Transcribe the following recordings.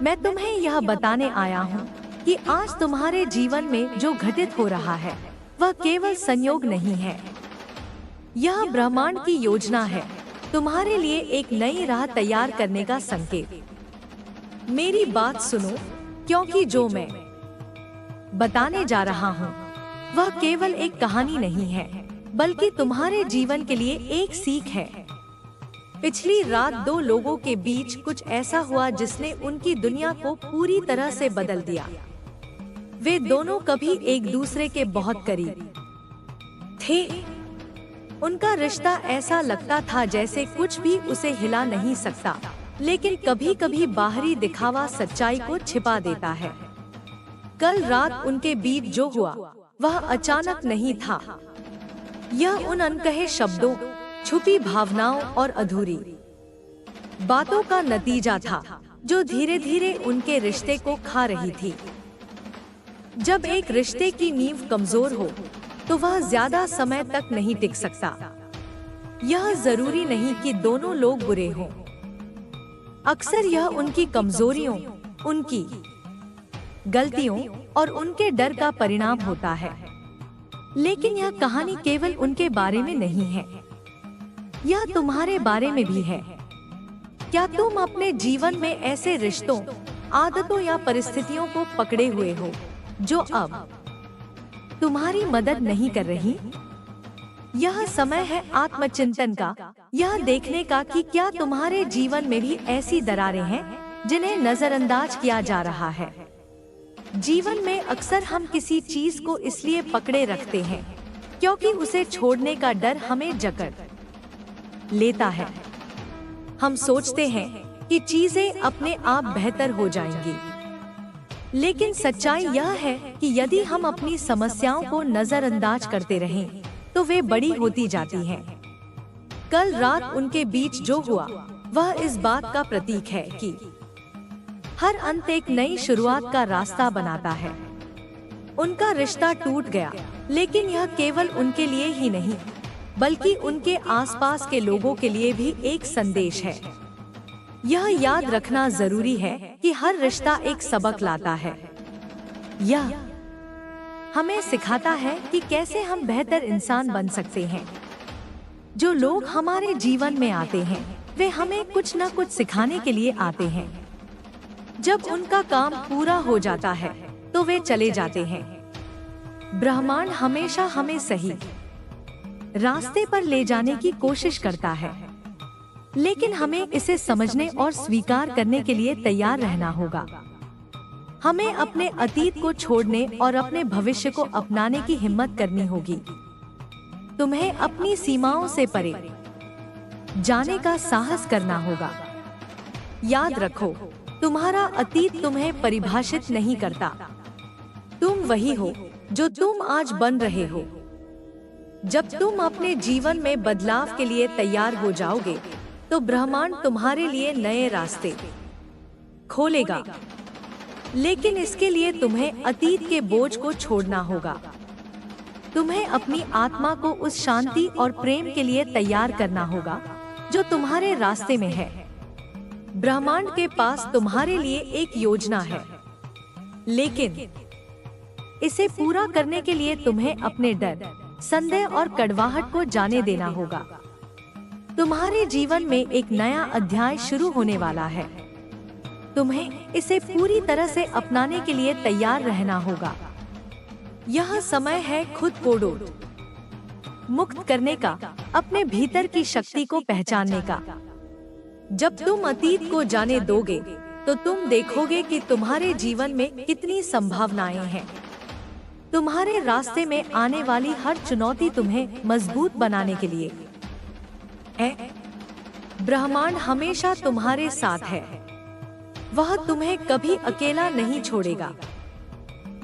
मैं तुम्हें यह बताने आया हूँ कि आज तुम्हारे जीवन में जो घटित हो रहा है वह केवल संयोग नहीं है। यह ब्रह्मांड की योजना है, तुम्हारे लिए एक नई राह तैयार करने का संकेत। मेरी बात सुनो, क्योंकि जो मैं बताने जा रहा हूँ वह केवल एक कहानी नहीं है, बल्कि तुम्हारे जीवन के लिए एक सीख है। पिछली रात दो लोगों के बीच कुछ ऐसा हुआ जिसने उनकी दुनिया को पूरी तरह से बदल दिया। वे दोनों कभी एक दूसरे के बहुत करीब थे। उनका रिश्ता ऐसा लगता था जैसे कुछ भी उसे हिला नहीं सकता, लेकिन कभी कभी बाहरी दिखावा सच्चाई को छिपा देता है। कल रात उनके बीच जो हुआ वह अचानक नहीं था। यह उन अनकहे शब्दों, छुपी भावनाओं और अधूरी बातों का नतीजा था जो धीरे धीरे उनके रिश्ते को खा रही थी। जब एक रिश्ते की नींव कमजोर हो तो वह ज्यादा समय तक नहीं टिक सकता। यह जरूरी नहीं कि दोनों लोग बुरे हों। अक्सर यह उनकी कमजोरियों, उनकी गलतियों और उनके डर का परिणाम होता है। लेकिन यह कहानी केवल उनके बारे में नहीं है, यह तुम्हारे बारे में भी है। क्या तुम अपने जीवन में ऐसे रिश्तों, आदतों या परिस्थितियों को पकड़े हुए हो जो अब तुम्हारी मदद नहीं कर रही? यह समय है आत्मचिंतन का, यह देखने का कि क्या तुम्हारे जीवन में भी ऐसी दरारें हैं जिन्हें नजरअंदाज किया जा रहा है। जीवन में अक्सर हम किसी चीज को इसलिए पकड़े रखते हैं क्योंकि उसे छोड़ने का डर हमें जकड़ लेता है। हम सोचते हैं कि चीजें अपने आप बेहतर हो जाएंगी, लेकिन सच्चाई यह है कि यदि हम अपनी समस्याओं को नजरअंदाज करते रहें तो वे बड़ी होती जाती हैं। कल रात उनके बीच जो हुआ वह इस बात का प्रतीक है कि हर अंत एक नई शुरुआत का रास्ता बनाता है। उनका रिश्ता टूट गया, लेकिन यह केवल उनके लिए ही नहीं बल्कि उनके आसपास के लोगों के लिए भी एक संदेश है। यह याद रखना जरूरी है कि हर रिश्ता एक सबक लाता है। यह हमें सिखाता है कि कैसे हम बेहतर इंसान बन सकते हैं। जो लोग हमारे जीवन में आते हैं वे हमें कुछ न कुछ सिखाने के लिए आते हैं। जब उनका काम पूरा हो जाता है तो वे चले जाते हैं। ब्रह्मांड हमेशा हमें सही रास्ते पर ले जाने की कोशिश करता है, लेकिन हमें इसे समझने और स्वीकार करने के लिए तैयार रहना होगा। हमें अपने अतीत को छोड़ने और अपने भविष्य को अपनाने की हिम्मत करनी होगी। तुम्हें अपनी सीमाओं से परे जाने का साहस करना होगा। याद रखो, तुम्हारा अतीत तुम्हें परिभाषित नहीं करता। तुम वही हो जो तुम आज बन रहे हो। जब तुम अपने जीवन में बदलाव के लिए तैयार हो जाओगे तो ब्रह्मांड तुम्हारे लिए नए रास्ते खोलेगा। लेकिन इसके लिए तुम्हें अतीत के बोझ को छोड़ना होगा। तुम्हें अपनी आत्मा को उस शांति और प्रेम के लिए तैयार करना होगा जो तुम्हारे रास्ते में है। ब्रह्मांड के पास तुम्हारे लिए एक योजना है, लेकिन इसे पूरा करने के लिए तुम्हें अपने डर, संदेह और कड़वाहट को जाने देना होगा। तुम्हारे जीवन में एक नया अध्याय शुरू होने वाला है। तुम्हें इसे पूरी तरह से अपनाने के लिए तैयार रहना होगा। यह समय है खुद को मुक्त करने का, अपने भीतर की शक्ति को पहचानने का। जब तुम अतीत को जाने दोगे तो तुम देखोगे कि तुम्हारे जीवन में कितनी संभावनाएं हैं। तुम्हारे रास्ते में आने वाली हर चुनौती तुम्हें मजबूत बनाने के लिए है। ब्रह्मांड हमेशा तुम्हारे साथ है, वह तुम्हें कभी अकेला नहीं छोड़ेगा।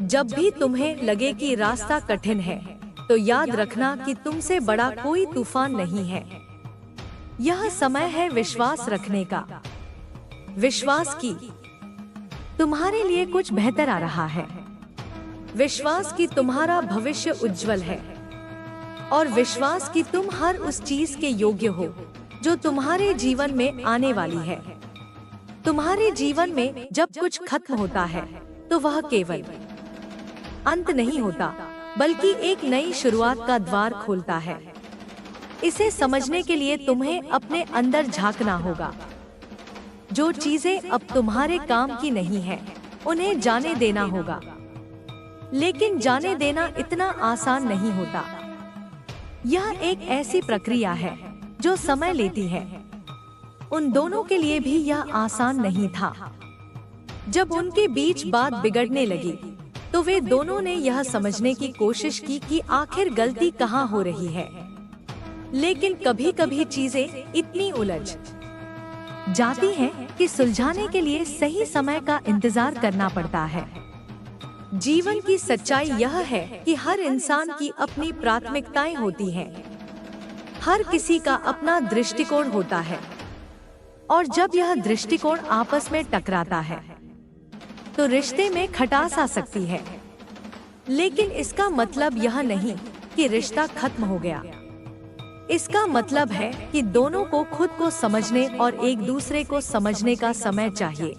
जब भी तुम्हें लगे कि रास्ता कठिन है तो याद रखना कि तुमसे बड़ा कोई तूफान नहीं है। यह समय है विश्वास रखने का। विश्वास की तुम्हारे लिए कुछ बेहतर आ रहा है। विश्वास कि तुम्हारा भविष्य उज्जवल है और विश्वास कि तुम हर उस चीज के योग्य हो जो तुम्हारे जीवन में आने वाली है। तुम्हारे जीवन में जब कुछ खत्म होता है तो वह केवल अंत नहीं होता, बल्कि एक नई शुरुआत का द्वार खोलता है। इसे समझने के लिए तुम्हें अपने अंदर झांकना होगा। जो चीजें अब तुम्हारे काम की नहीं है, उन्हें जाने देना होगा। लेकिन जाने देना इतना आसान नहीं होता। यह एक ऐसी प्रक्रिया है जो समय लेती है। उन दोनों के लिए भी यह आसान नहीं था। जब उनके बीच बात बिगड़ने लगी, तो वे दोनों ने यह समझने की कोशिश की कि आखिर गलती कहाँ हो रही है। लेकिन कभी कभी चीजें इतनी उलझ जाती हैं कि सुलझाने के लिए सही समय का इंतजार करना पड़ता है। जीवन की सच्चाई यह है कि हर इंसान की अपनी प्राथमिकताएं होती हैं। हर किसी का अपना दृष्टिकोण होता है, और जब यह दृष्टिकोण आपस में टकराता है तो रिश्ते में खटास आ सकती है। लेकिन इसका मतलब यह नहीं कि रिश्ता खत्म हो गया। इसका मतलब है कि दोनों को खुद को समझने और एक दूसरे को समझने का समय चाहिए।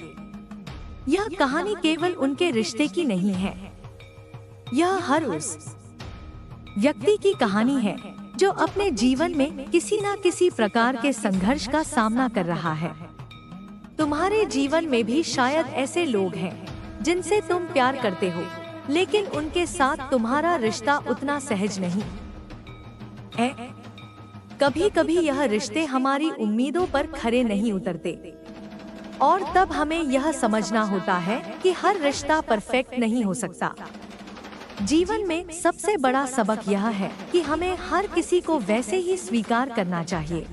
यह कहानी केवल उनके रिश्ते की नहीं है, यह हर उस व्यक्ति की कहानी है जो अपने जीवन में किसी न किसी प्रकार के संघर्ष का सामना कर रहा है। तुम्हारे जीवन में भी शायद ऐसे लोग हैं जिनसे तुम प्यार करते हो, लेकिन उनके साथ तुम्हारा रिश्ता उतना सहज नहीं है। कभी कभी यह रिश्ते हमारी उम्मीदों पर खरे नहीं उतरते, और तब हमें यह समझना होता है कि हर रिश्ता परफेक्ट नहीं हो सकता। जीवन में सबसे बड़ा सबक यह है कि हमें हर किसी को वैसे ही स्वीकार करना चाहिए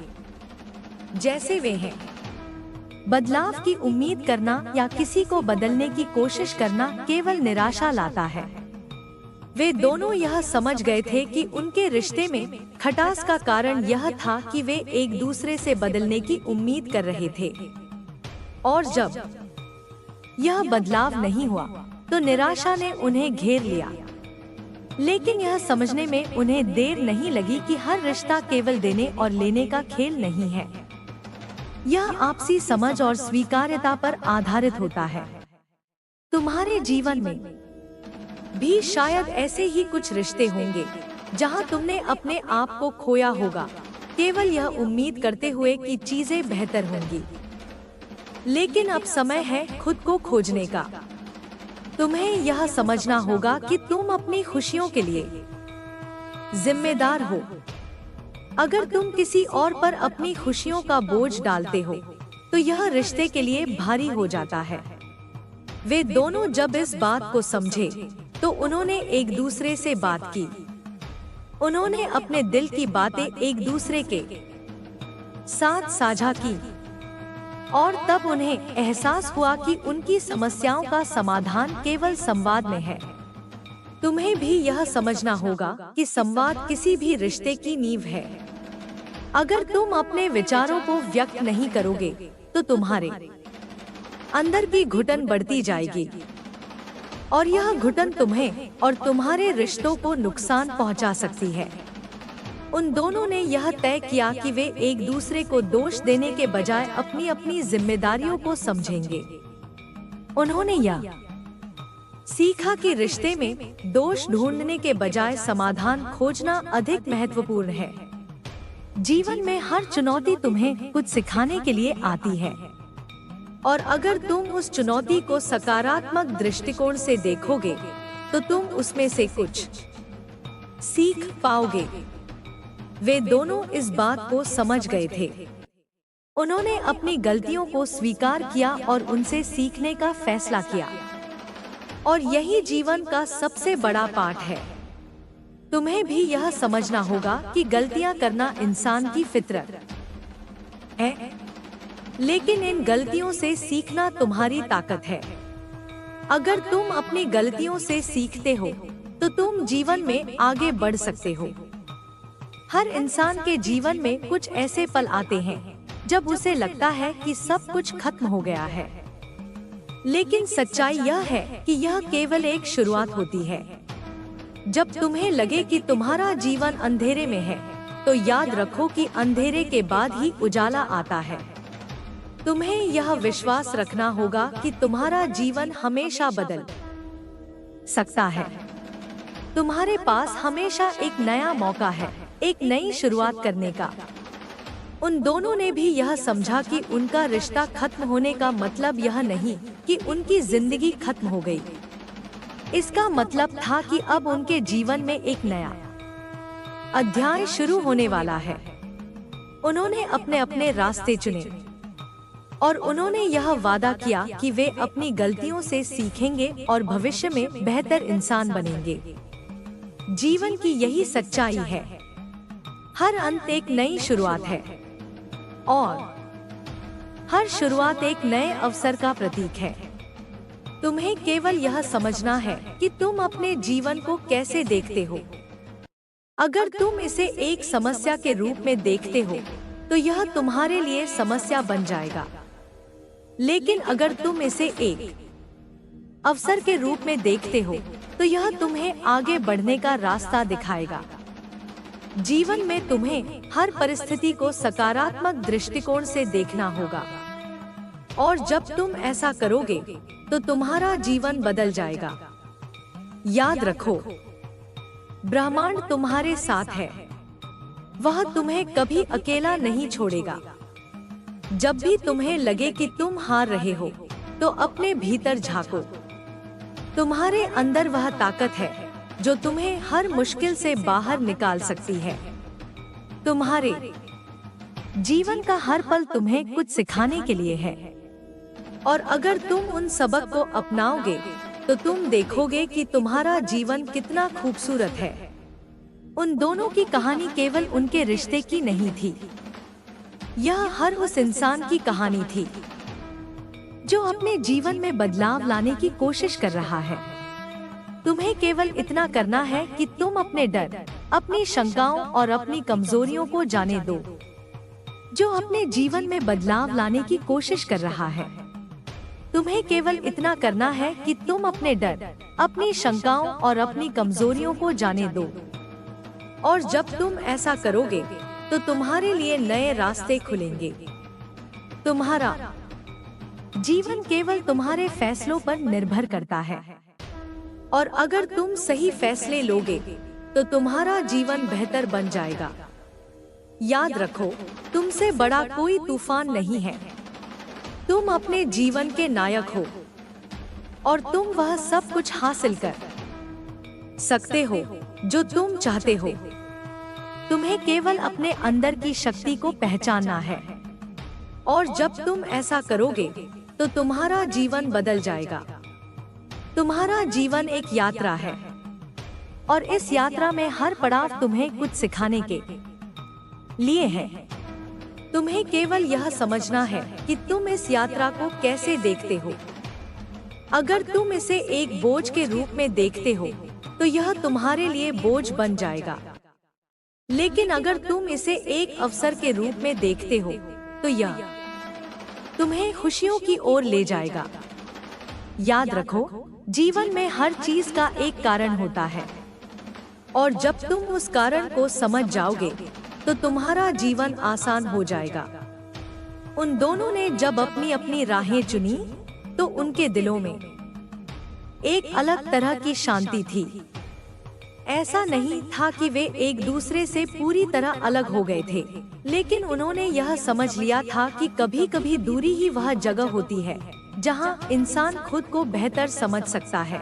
जैसे वे हैं। बदलाव की उम्मीद करना या किसी को बदलने की कोशिश करना केवल निराशा लाता है। वे दोनों यह समझ गए थे कि उनके रिश्ते में खटास का कारण यह था कि वे एक दूसरे से बदलने की उम्मीद कर रहे थे, और जब यह बदलाव नहीं हुआ तो निराशा ने उन्हें घेर लिया। लेकिन यह समझने में उन्हें देर नहीं लगी कि हर रिश्ता केवल देने और लेने का खेल नहीं है। यह आपसी समझ और स्वीकार्यता पर आधारित होता है। तुम्हारे जीवन में भी शायद ऐसे ही कुछ रिश्ते होंगे जहां तुमने अपने आप को खोया होगा, केवल यह उम्मीद करते हुए कि चीजें बेहतर होंगी। लेकिन अब समय है खुद को खोजने का। तुम्हें यह समझना होगा कि तुम अपनी खुशियों के लिए जिम्मेदार हो। अगर तुम किसी और पर अपनी खुशियों का बोझ डालते हो तो यह रिश्ते के लिए भारी हो जाता है। वे दोनों जब इस बात को समझे तो उन्होंने एक दूसरे से बात की। उन्होंने अपने दिल की बातें एक दूसरे के साथ साझा की, और तब उन्हें एहसास हुआ कि उनकी समस्याओं का समाधान केवल संवाद में है। तुम्हें भी यह समझना होगा कि संवाद किसी भी रिश्ते की नींव है। अगर तुम अपने विचारों को व्यक्त नहीं करोगे तो तुम्हारे अंदर की घुटन बढ़ती जाएगी, और यह घुटन तुम्हें और तुम्हारे रिश्तों को नुकसान पहुंचा सकती है। उन दोनों ने यह तय किया कि वे एक दूसरे को दोष देने के बजाय अपनी अपनी जिम्मेदारियों को समझेंगे। उन्होंने यह सीखा कि रिश्ते में दोष ढूंढने के बजाय समाधान खोजना अधिक महत्वपूर्ण है। जीवन में हर चुनौती तुम्हें कुछ सिखाने के लिए आती है, और अगर तुम उस चुनौती को सकारात्मक दृष्टिकोण से देखोगे तो तुम उसमें से कुछ सीख पाओगे। वे दोनों इस बात को समझ गए थे। उन्होंने अपनी गलतियों को स्वीकार किया और उनसे सीखने का फैसला किया, और यही जीवन का सबसे बड़ा पाठ है। तुम्हें भी यह समझना होगा कि गलतियां करना इंसान की फितरत है, लेकिन इन गलतियों से सीखना तुम्हारी ताकत है। अगर तुम अपनी गलतियों से सीखते हो तो तुम जीवन में आगे बढ़ सकते हो। हर इंसान के जीवन में कुछ ऐसे पल आते हैं जब उसे लगता है कि सब कुछ खत्म हो गया है, लेकिन सच्चाई यह है कि यह केवल एक शुरुआत होती है। जब तुम्हें लगे कि तुम्हारा जीवन अंधेरे में है, तो याद रखो कि अंधेरे के बाद ही उजाला आता है। तुम्हें यह विश्वास रखना होगा कि तुम्हारा जीवन हमेशा बदल सकता है। तुम्हारे पास हमेशा एक नया मौका है, एक नई शुरुआत करने का। उन दोनों ने भी यह समझा कि उनका रिश्ता खत्म होने का मतलब यह नहीं कि उनकी जिंदगी खत्म हो गई। इसका मतलब था कि अब उनके जीवन में एक नया अध्याय शुरू होने वाला है। उन्होंने अपने अपने रास्ते चुने और उन्होंने यह वादा किया कि वे अपनी गलतियों से सीखेंगे और भविष्य में बेहतर इंसान बनेंगे। जीवन की यही सच्चाई है। हर अंत एक नई शुरुआत है और हर शुरुआत एक नए अवसर का प्रतीक है। तुम्हें केवल यह समझना है कि तुम अपने जीवन को कैसे देखते हो। अगर तुम इसे एक समस्या के रूप में देखते हो तो यह तुम्हारे लिए समस्या बन जाएगा, लेकिन अगर तुम इसे एक अवसर के रूप में देखते हो तो यह तुम्हें आगे बढ़ने का रास्ता दिखाएगा। जीवन में तुम्हें हर परिस्थिति को सकारात्मक दृष्टिकोण से देखना होगा और जब तुम ऐसा करोगे तो तुम्हारा जीवन बदल जाएगा। याद रखो, ब्रह्मांड तुम्हारे साथ है। वह तुम्हें कभी अकेला नहीं छोड़ेगा। जब भी तुम्हें लगे कि तुम हार रहे हो तो अपने भीतर झांको। तुम्हारे अंदर वह ताकत है जो तुम्हें हर मुश्किल से बाहर निकाल सकती है। तुम्हारे जीवन का हर पल तुम्हें कुछ सिखाने के लिए है और अगर तुम उन सबक को अपनाओगे तो तुम देखोगे कि तुम्हारा जीवन कितना खूबसूरत है। उन दोनों की कहानी केवल उनके रिश्ते की नहीं थी, यह हर उस इंसान की कहानी थी जो अपने जीवन में बदलाव लाने की कोशिश कर रहा है। तुम्हें केवल इतना करना है कि तुम अपने डर, अपनी शंकाओं और अपनी कमजोरियों को जाने दो। जो अपने जीवन में बदलाव लाने की कोशिश कर रहा है, तुम्हें केवल इतना करना है कि तुम अपने डर, अपनी शंकाओं और अपनी कमजोरियों को जाने दो। और जब तुम ऐसा करोगे तो तुम्हारे लिए नए रास्ते खुलेंगे। तुम्हारा जीवन केवल तुम्हारे फैसलों पर निर्भर करता है और अगर तुम सही फैसले लोगे तो तुम्हारा जीवन बेहतर बन जाएगा। याद रखो, तुमसे बड़ा कोई तूफान नहीं है। तुम अपने जीवन के नायक हो और तुम वह सब कुछ हासिल कर सकते हो जो तुम चाहते हो। तुम्हें केवल अपने अंदर की शक्ति को पहचानना है और जब तुम ऐसा करोगे तो तुम्हारा जीवन बदल जाएगा। तुम्हारा जीवन एक यात्रा है और इस यात्रा में हर पड़ाव तुम्हें कुछ सिखाने के लिए है। तुम्हें केवल यह समझना है कि तुम इस यात्रा को कैसे देखते हो। अगर तुम इसे एक बोझ के रूप में देखते हो तो यह तुम्हारे लिए बोझ बन जाएगा, लेकिन अगर तुम इसे एक अवसर के रूप में देखते हो तो यह तुम्हें खुशियों की ओर ले जाएगा। याद रखो, जीवन में हर चीज का एक कारण होता है और जब तुम उस कारण को समझ जाओगे तो तुम्हारा जीवन आसान हो जाएगा। उन दोनों ने जब अपनी अपनी राहें चुनी तो उनके दिलों में एक अलग तरह की शांति थी। ऐसा नहीं था कि वे एक दूसरे से पूरी तरह अलग हो गए थे, लेकिन उन्होंने यह समझ लिया था कि कभी कभी दूरी ही वह जगह होती है जहां इंसान खुद को बेहतर समझ सकता है।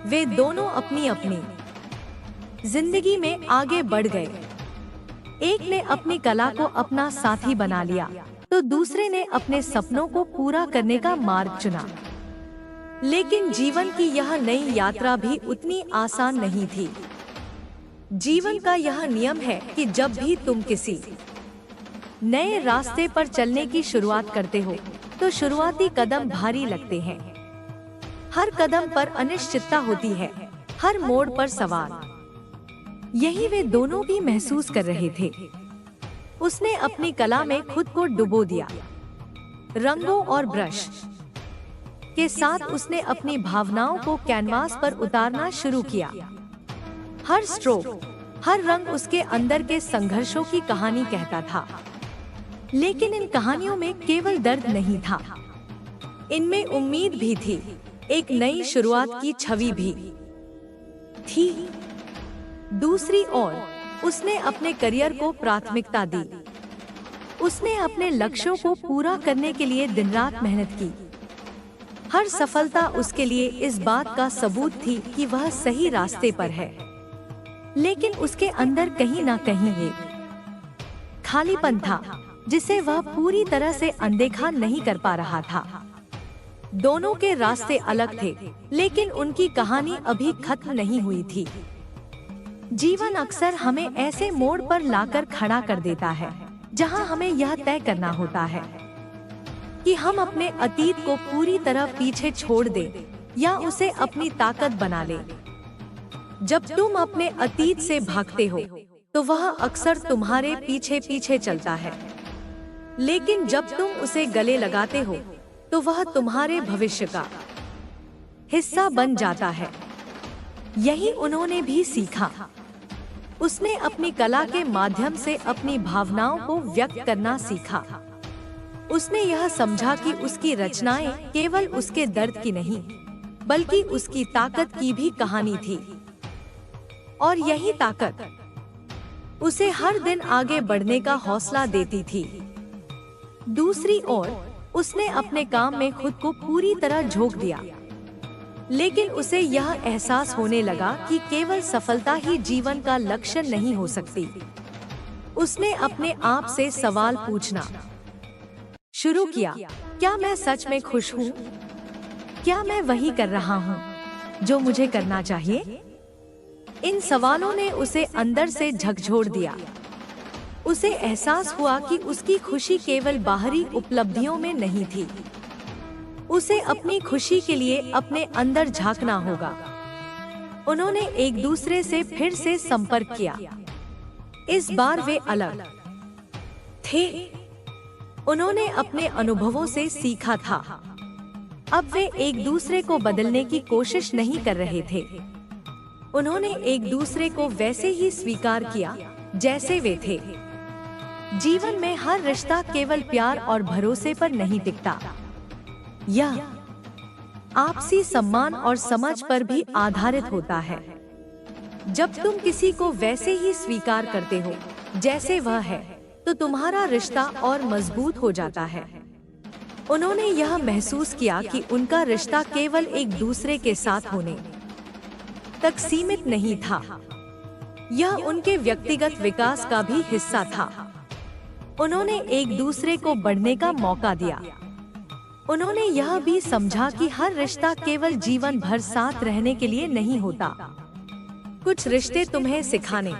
वे दोनों अपनी अपनी जिंदगी में आगे बढ़ गए। एक ने अपनी कला को अपना साथी बना लिया तो दूसरे ने अपने सपनों को पूरा करने का मार्ग चुना। लेकिन जीवन की यह नई यात्रा भी उतनी आसान नहीं थी। जीवन का यह नियम है कि जब भी तुम किसी नए रास्ते पर चलने की शुरुआत करते हो तो शुरुआती कदम भारी लगते हैं। हर कदम पर अनिश्चितता होती है, हर मोड़ पर सवाल। यही वे दोनों भी महसूस कर रहे थे। उसने अपनी कला में खुद को डुबो दिया। रंगों और ब्रश के साथ उसने अपनी भावनाओं को कैनवास पर उतारना शुरू किया। हर स्ट्रोक, हर रंग उसके अंदर के संघर्षों की कहानी कहता था। लेकिन इन कहानियों में केवल दर्द नहीं था, इनमें उम्मीद भी थी, एक नई शुरुआत की छवि भी थी। दूसरी ओर उसने अपने करियर को प्राथमिकता दी। उसने अपने लक्ष्यों को पूरा करने के लिए दिन रात मेहनत की। हर सफलता उसके लिए इस बात का सबूत थी कि वह सही रास्ते पर है। लेकिन उसके अंदर कहीं ना कहीं एक खालीपन था जिसे वह पूरी तरह से अनदेखा नहीं कर पा रहा था। दोनों के रास्ते अलग थे, लेकिन उनकी कहानी अभी खत्म नहीं हुई थी। जीवन अक्सर हमें ऐसे मोड़ पर लाकर खड़ा कर देता है जहां हमें यह तय करना होता है कि हम अपने अतीत को पूरी तरह पीछे छोड़ दें या उसे अपनी ताकत बना लें। जब तुम अपने अतीत से भागते हो तो वह अक्सर तुम्हारे पीछे पीछे चलता है, लेकिन जब तुम उसे गले लगाते हो तो वह तुम्हारे भविष्य का हिस्सा बन जाता है। यही उन्होंने भी सीखा। उसने अपनी कला के माध्यम से अपनी भावनाओं को व्यक्त करना सीखा। उसने यह समझा कि उसकी रचनाएं केवल उसके दर्द की नहीं, बल्कि उसकी ताकत की भी कहानी थी। और यही ताकत उसे हर दिन आगे बढ़ने का हौसला देती थी। दूसरी ओर उसने अपने काम में खुद को पूरी तरह झोंक दिया, लेकिन उसे यह एहसास होने लगा कि केवल सफलता ही जीवन का लक्ष्य नहीं हो सकती। उसने अपने आप से सवाल पूछना शुरू किया, क्या मैं सच में खुश हूँ? क्या मैं वही कर रहा हूँ जो मुझे करना चाहिए? इन सवालों ने उसे अंदर से झकझोर दिया। उसे एहसास हुआ कि उसकी खुशी केवल बाहरी उपलब्धियों में नहीं थी। उसे अपनी खुशी के लिए अपने अंदर झांकना होगा। उन्होंने एक दूसरे से फिर से संपर्क किया। इस बार वे अलग थे। उन्होंने अपने अनुभवों से सीखा था। अब वे एक दूसरे को बदलने की कोशिश नहीं कर रहे थे। उन्होंने एक दूसरे को वैसे ही स्वीकार किया जैसे वे थे। जीवन में हर रिश्ता केवल प्यार और भरोसे पर नहीं टिकता। यह आपसी सम्मान और समझ पर भी आधारित होता है। जब तुम किसी को वैसे ही स्वीकार करते हो जैसे वह है, तो तुम्हारा रिश्ता और मजबूत हो जाता है। उन्होंने यह महसूस किया कि उनका रिश्ता केवल एक दूसरे के साथ होने तक सीमित नहीं था, यह उनके व्यक्तिगत विकास का भी हिस्सा था। उन्होंने एक दूसरे को बढ़ने का मौका दिया। उन्होंने यह भी समझा कि हर रिश्ता केवल जीवन भर साथ रहने के लिए नहीं होता। कुछ रिश्ते तुम्हें सिखाने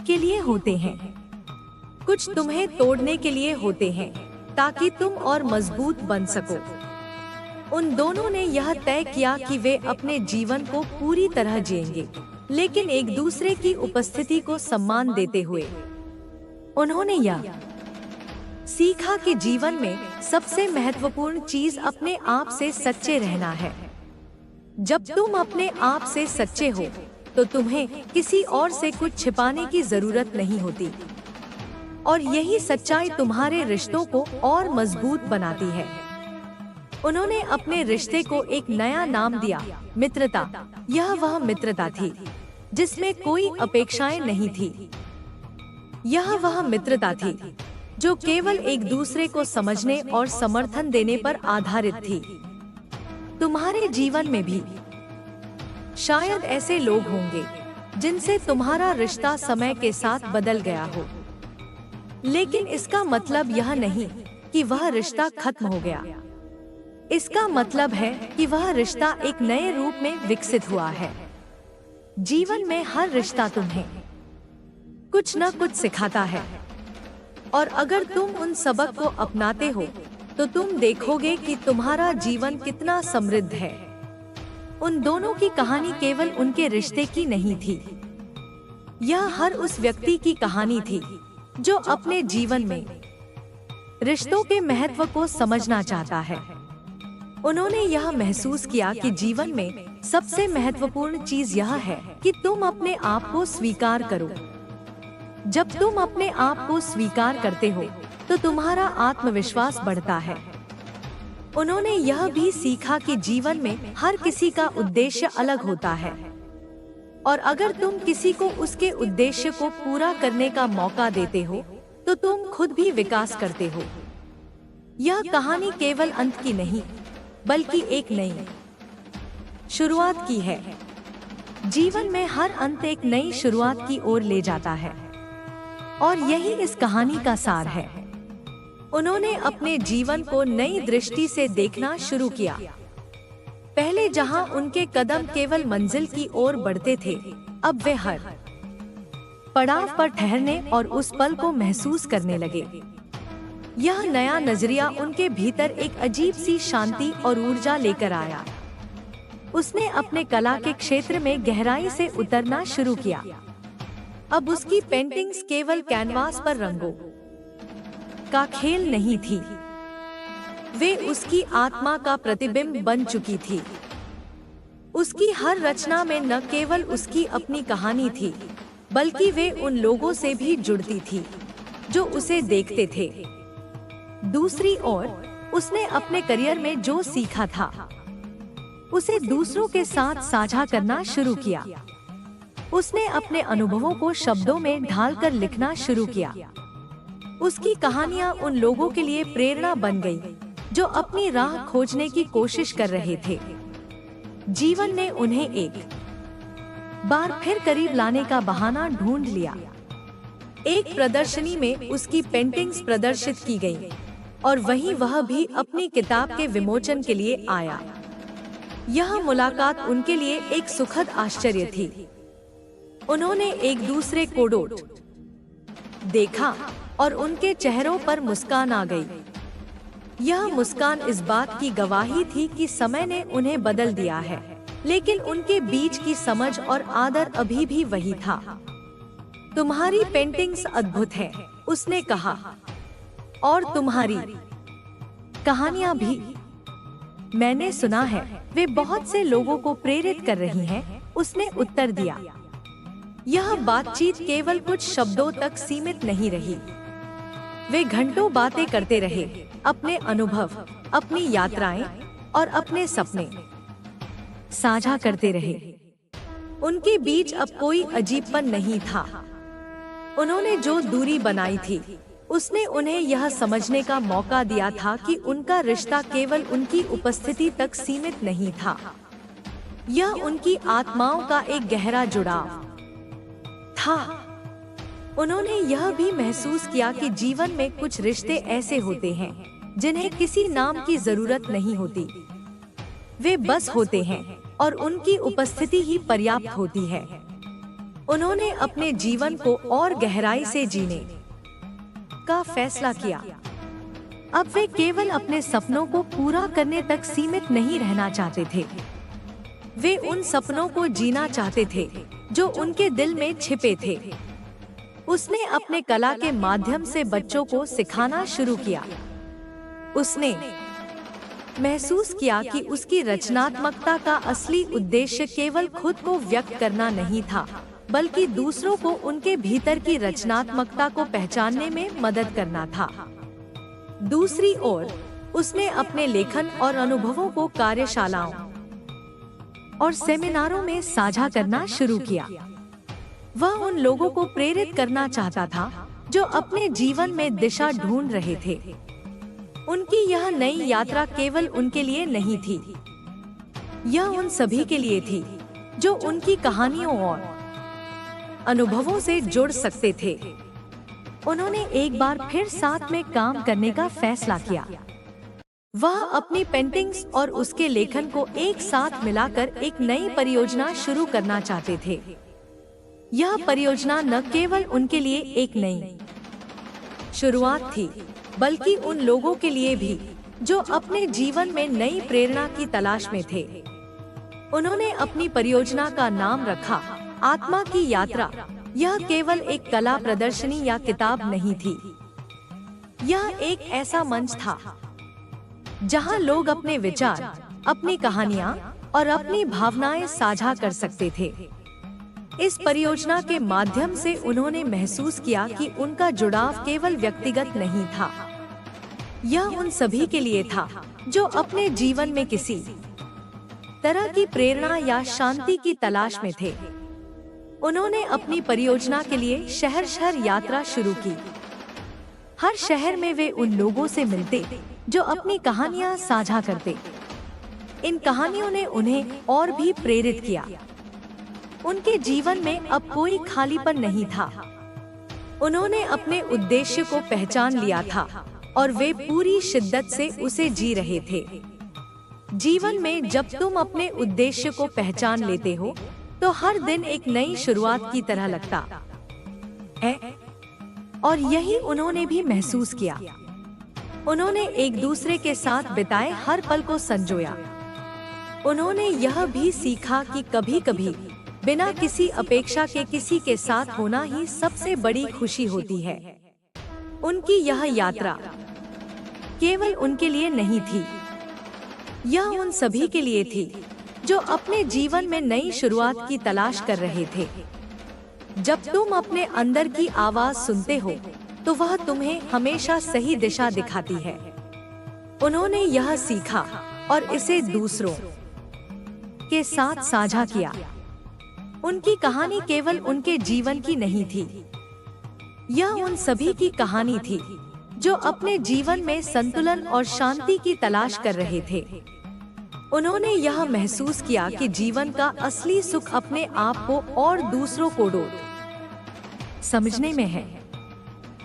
के लिए होते हैं, कुछ तुम्हें तोड़ने के लिए होते हैं, ताकि तुम और मजबूत बन सको। उन दोनों ने यह तय किया कि वे अपने जीवन को पूरी तरह जिएंगे, लेकिन एक दूसरे की उपस्थिति को सम्मान देते हुए। उन्होंने यह सीखा कि जीवन में सबसे महत्वपूर्ण चीज अपने आप से सच्चे रहना है। जब तुम अपने आप से सच्चे हो, तो तुम्हें किसी और से कुछ छिपाने की जरूरत नहीं होती। और यही सच्चाई तुम्हारे रिश्तों को और मजबूत बनाती है। उन्होंने अपने रिश्ते को एक नया नाम दिया, मित्रता। यह वह मित्रता थी जिसमें कोई अपेक्षाएं नहीं थी। यह वह मित्रता थी जो केवल एक दूसरे को समझने और समर्थन देने पर आधारित थी। तुम्हारे जीवन में भी शायद ऐसे लोग होंगे जिनसे तुम्हारा रिश्ता समय के साथ बदल गया हो, लेकिन इसका मतलब यह नहीं कि वह रिश्ता खत्म हो गया। इसका मतलब है कि वह रिश्ता एक नए रूप में विकसित हुआ है। जीवन में हर रिश्ता तुम्हें कुछ न कुछ सिखाता है, और अगर तुम उन सबक को अपनाते हो तो तुम देखोगे कि तुम्हारा जीवन कितना समृद्ध है। उन दोनों की कहानी केवल उनके रिश्ते की नहीं थी, यह हर उस व्यक्ति की कहानी थी जो अपने जीवन में रिश्तों के महत्व को समझना चाहता है। उन्होंने यह महसूस किया कि जीवन में सबसे महत्वपूर्ण चीज यह है कि तुम अपने आप को स्वीकार करो। जब तुम अपने आप को स्वीकार करते हो, तो तुम्हारा आत्मविश्वास बढ़ता है। उन्होंने यह भी सीखा कि जीवन में हर किसी का उद्देश्य अलग होता है और अगर तुम किसी को उसके उद्देश्य को पूरा करने का मौका देते हो तो तुम खुद भी विकास करते हो। यह कहानी केवल अंत की नहीं बल्कि एक नई शुरुआत की है। जीवन में हर अंत एक नई शुरुआत की ओर ले जाता है और यही इस कहानी का सार है। उन्होंने अपने जीवन को नई दृष्टि से देखना शुरू किया। पहले जहां उनके कदम केवल मंजिल की ओर बढ़ते थे, अब वे हर पड़ाव पर ठहरने और उस पल को महसूस करने लगे। यह नया नजरिया उनके भीतर एक अजीब सी शांति और ऊर्जा लेकर आया। उसने अपने कला के क्षेत्र में गहराई से उतरना शुरू किया। अब उसकी पेंटिंग्स केवल कैनवास पर रंगों का खेल नहीं थी, वे उसकी आत्मा का प्रतिबिंब बन चुकी थी। उसकी हर रचना में न केवल उसकी अपनी कहानी थी, बल्कि वे उन लोगों से भी जुड़ती थी जो उसे देखते थे। दूसरी ओर, उसने अपने करियर में जो सीखा था, उसे दूसरों के साथ साझा करना शुरू किया। उसने अपने अनुभवों को शब्दों में ढालकर लिखना शुरू किया। उसकी कहानियां उन लोगों के लिए प्रेरणा बन गई जो अपनी राह खोजने की कोशिश कर रहे थे। जीवन ने उन्हें एक बार फिर करीब लाने का बहाना ढूंढ लिया। एक प्रदर्शनी में उसकी पेंटिंग्स प्रदर्शित की गईं और वहीं वह भी अपनी किताब के विमोचन के लिए आया। यह मुलाकात उनके लिए एक सुखद आश्चर्य थी। उन्होंने एक दूसरे को देखा और उनके चेहरों पर मुस्कान आ गई। यह मुस्कान इस बात की गवाही थी कि समय ने उन्हें बदल दिया है, लेकिन उनके बीच की समझ और आदर अभी भी वही था। तुम्हारी पेंटिंग्स अद्भुत है, उसने कहा, और तुम्हारी कहानियां भी। मैंने सुना है वे बहुत से लोगों को प्रेरित कर रही हैं, उसने उत्तर दिया। यह बातचीत केवल कुछ शब्दों तक सीमित नहीं रही। वे घंटों बातें करते रहे, अपने अनुभव, अपनी यात्राएं और अपने सपने साझा करते रहे। उनके बीच अब कोई अजीबपन नहीं था। उन्होंने जो दूरी बनाई थी, उसने उन्हें यह समझने का मौका दिया था कि उनका रिश्ता केवल उनकी उपस्थिति तक सीमित नहीं था। यह उनकी आत्माओं का एक गहरा जुड़ाव था। उन्होंने यह भी महसूस किया कि जीवन में कुछ रिश्ते ऐसे होते हैं जिन्हें किसी नाम की जरूरत नहीं होती, वे बस होते हैं और उनकी उपस्थिति ही पर्याप्त होती है। उन्होंने अपने जीवन को और गहराई से जीने का फैसला किया। अब वे केवल अपने सपनों को पूरा करने तक सीमित नहीं रहना चाहते थे, वे उन सपनों को जीना चाहते थे जो उनके दिल में छिपे थे। उसने अपने कला के माध्यम से बच्चों को सिखाना शुरू किया। उसने महसूस किया कि उसकी रचनात्मकता का असली उद्देश्य केवल खुद को व्यक्त करना नहीं था, बल्कि दूसरों को उनके भीतर की रचनात्मकता को पहचानने में मदद करना था। दूसरी ओर, उसने अपने लेखन और अनुभवों को कार्यशालाओं और सेमिनारों में साझा करना शुरू किया। वह उन लोगों को प्रेरित करना चाहता था जो अपने जीवन में दिशा ढूंढ रहे थे। उनकी यह नई यात्रा केवल उनके लिए नहीं थी, यह उन सभी के लिए थी जो उनकी कहानियों और अनुभवों से जुड़ सकते थे। उन्होंने एक बार फिर साथ में काम करने का फैसला किया। वह अपनी पेंटिंग्स और उसके लेखन को एक साथ मिलाकर एक नई परियोजना शुरू करना चाहते थे। यह परियोजना न केवल उनके लिए एक नई शुरुआत थी, बल्कि उन लोगों के लिए भी जो अपने जीवन में नई प्रेरणा की तलाश में थे। उन्होंने अपनी परियोजना का नाम रखा आत्मा की यात्रा। यह केवल एक कला प्रदर्शनी या किताब नहीं थी, यह एक ऐसा मंच था जहां लोग अपने विचार, अपनी कहानियां और अपनी भावनाएं साझा कर सकते थे। इस परियोजना के माध्यम से उन्होंने महसूस किया कि उनका जुड़ाव केवल व्यक्तिगत नहीं था, यह उन सभी के लिए था जो अपने जीवन में किसी तरह की प्रेरणा या शांति की तलाश में थे। उन्होंने अपनी परियोजना के लिए शहर शहर यात्रा शुरू की। हर शहर में वे उन लोगों से मिलते जो अपनी कहानियां साझा करते। इन कहानियों ने उन्हें और भी प्रेरित किया। उनके जीवन में अब कोई खालीपन नहीं था। उन्होंने अपने उद्देश्य को पहचान लिया था और वे पूरी शिद्दत से उसे जी रहे थे। जीवन में जब तुम अपने उद्देश्य को पहचान लेते हो तो हर दिन एक नई शुरुआत की तरह लगता है, और यही उन्होंने भी महसूस किया। उन्होंने एक दूसरे के साथ बिताए हर पल को संजोया। उन्होंने यह भी सीखा कि कभी-कभी बिना किसी अपेक्षा के किसी के साथ होना ही सबसे बड़ी खुशी होती है। उनकी यह यात्रा केवल उनके लिए नहीं थी, यह उन सभी के लिए थी जो अपने जीवन में नई शुरुआत की तलाश कर रहे थे। जब तुम अपने अंदर की आवाज सुनते हो तो वह तुम्हें हमेशा सही दिशा दिखाती है। उन्होंने यह सीखा और इसे दूसरों के साथ साझा किया। उनकी कहानी केवल उनके जीवन की नहीं थी, यह उन सभी की कहानी थी जो अपने जीवन में संतुलन और शांति की तलाश कर रहे थे। उन्होंने यह महसूस किया कि जीवन का असली सुख अपने आप को और दूसरों को समझने में है,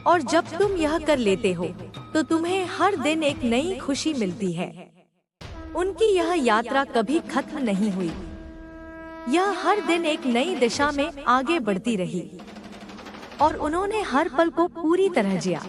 और जब तुम यह कर लेते हो तो तुम्हें हर दिन एक नई खुशी मिलती है। उनकी यह यात्रा कभी खत्म नहीं हुई, यह हर दिन एक नई दिशा में आगे बढ़ती रही और उन्होंने हर पल को पूरी तरह जिया।